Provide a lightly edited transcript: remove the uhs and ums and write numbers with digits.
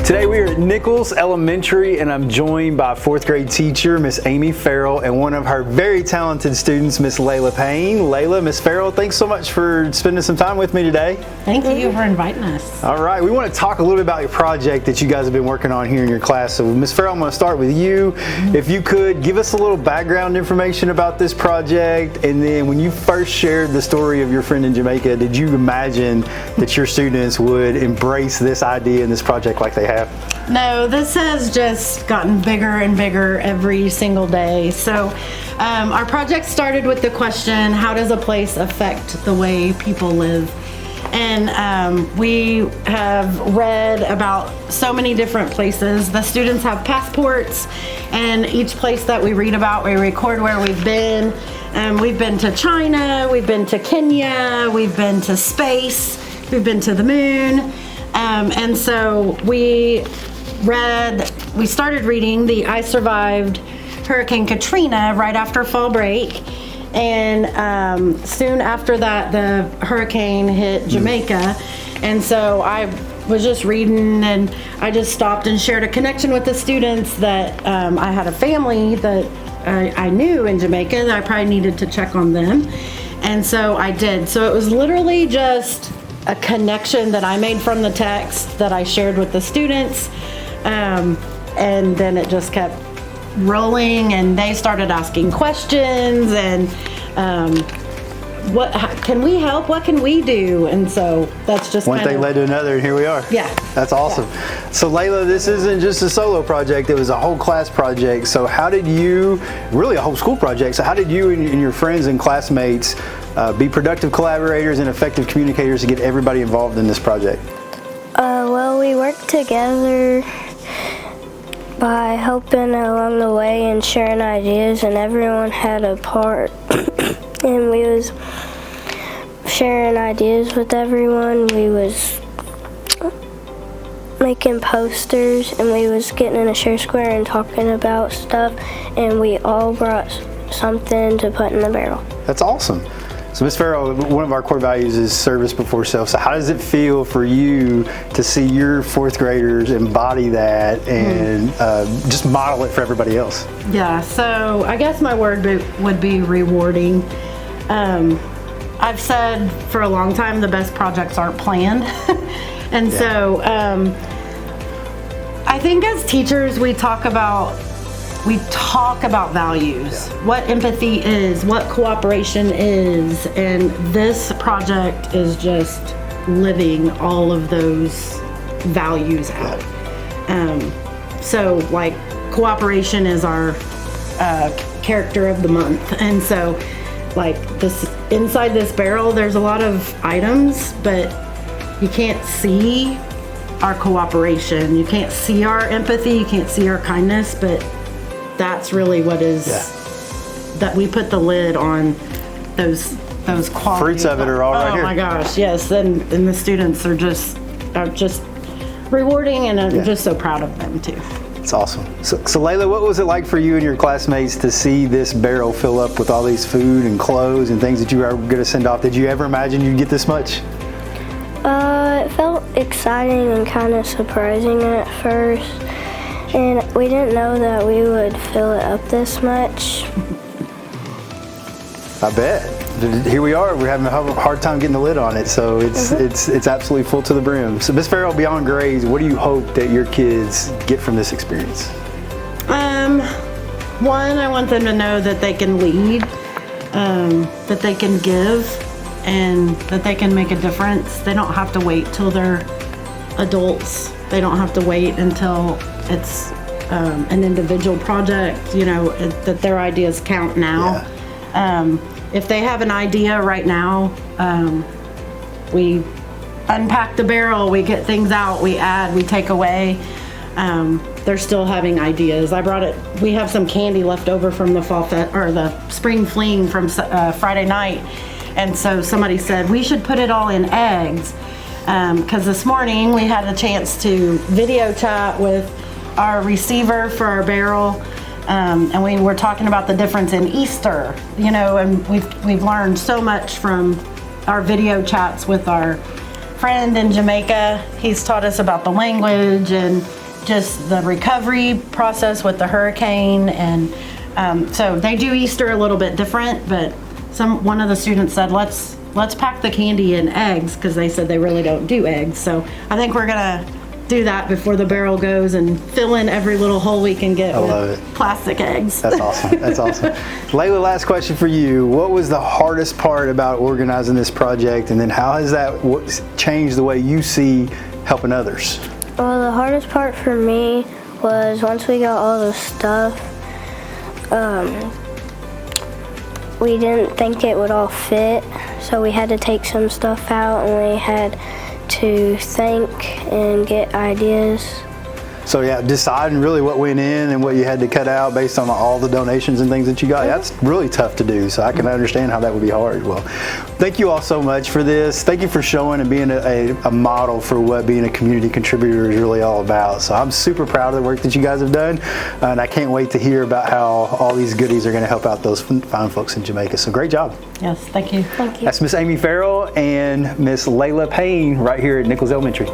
Today we are at Nichols Elementary and I'm joined by fourth grade teacher, Miss Amy Ferrell, and one of her very talented students, Miss Laylah Payne. Laylah, Miss Ferrell, thanks so much for spending some time with me today. Thank you for inviting us. All right, we want to talk a little bit about your project that you guys have been working on here in your class. So Miss Ferrell, I'm going to start with you. If you could give us a little background information about this project, and then when you first shared the story of your friend in Jamaica, did you imagine that your students would embrace this idea and this project like they have? No, this has just gotten bigger and bigger every single day. So our project started with the question, how does a place affect the way people live? And we have read about so many different places. The students have passports, and each place that we read about, we record where we've been. We've been to China, we've been to Kenya, we've been to space, we've been to the moon. And so we started reading I survived Hurricane Katrina right after fall break. And soon after that, the hurricane hit Jamaica. And so I was just reading, and I just stopped and shared a connection with the students that I had a family that I knew in Jamaica that I probably needed to check on them. And so I did. So it was literally just a connection that I made from the text that I shared with the students. And then it just kept rolling, and they started asking questions, and what can we help? What can we do? And so that's just one thing led to another, and here we are. Yeah. That's awesome. Yeah. So Laylah, this isn't just a solo project, it was a whole class project. So how did you, really a whole school project, so how did you and your friends and classmates be productive collaborators and effective communicators to get everybody involved in this project? Well, we worked together by helping along the way and sharing ideas, and everyone had a part. And we was sharing ideas with everyone. We was making posters, and we was getting in a share square and talking about stuff, and we all brought something to put in the barrel. That's awesome. So Ms. Ferrell, one of our core values is service before self. So how does it feel for you to see your fourth graders embody that and just model it for everybody else? Yeah, so I guess my word would be rewarding. I've said for a long time the best projects aren't planned. And so I think as teachers we talk about values, what empathy is, what cooperation is, and this project is just living all of those values out. So like cooperation is our character of the month, and so like this inside this barrel there's a lot of items, but you can't see our cooperation, you can't see our empathy, you can't see our kindness, but that's really what is that we put the lid on those qualities. Fruits of it are all right here. Oh my gosh, yes, and the students are just rewarding, and I'm just so proud of them too. It's awesome. So Laylah, what was it like for you and your classmates to see this barrel fill up with all these food and clothes and things that you were going to send off? Did you ever imagine you'd get this much? It felt exciting and kind of surprising at first. And we didn't know that we would fill it up this much. I bet. Here we are. We're having a hard time getting the lid on it, so it's absolutely full to the brim. So Ms. Ferrell, beyond grades, what do you hope that your kids get from this experience? One, I want them to know that they can lead, that they can give, and that they can make a difference. They don't have to wait till they're adults. They don't have to wait until it's an individual project, that their ideas count now. Yeah. If they have an idea right now, we unpack the barrel, we get things out, we add, we take away. They're still having ideas. We have some candy left over from the the spring fling from Friday night. And so somebody said, we should put it all in eggs. Because this morning we had a chance to video chat with our receiver for our barrel, and we were talking about the difference in Easter, and we've learned so much from our video chats with our friend in Jamaica. He's taught us about the language and just the recovery process with the hurricane. And so they do Easter a little bit different, but one of the students said, let's pack the candy in eggs, because they said they really don't do eggs. So I think we're gonna do that before the barrel goes and fill in every little hole we can get with plastic eggs. That's awesome. That's awesome. Laylah, last question for you. What was the hardest part about organizing this project, and then how has that changed the way you see helping others? Well, the hardest part for me was once we got all the stuff, we didn't think it would all fit, so we had to take some stuff out, and we had to think and get ideas. So yeah, deciding really what went in and what you had to cut out based on all the donations and things that you got, that's really tough to do. So I can understand how that would be hard. Well, thank you all so much for this. Thank you for showing and being a model for what being a community contributor is really all about. So I'm super proud of the work that you guys have done, and I can't wait to hear about how all these goodies are going to help out those fine folks in Jamaica. So great job. Yes, thank you. Thank you. That's Miss Amy Ferrell and Miss Laylah Payne right here at Nichols Elementary.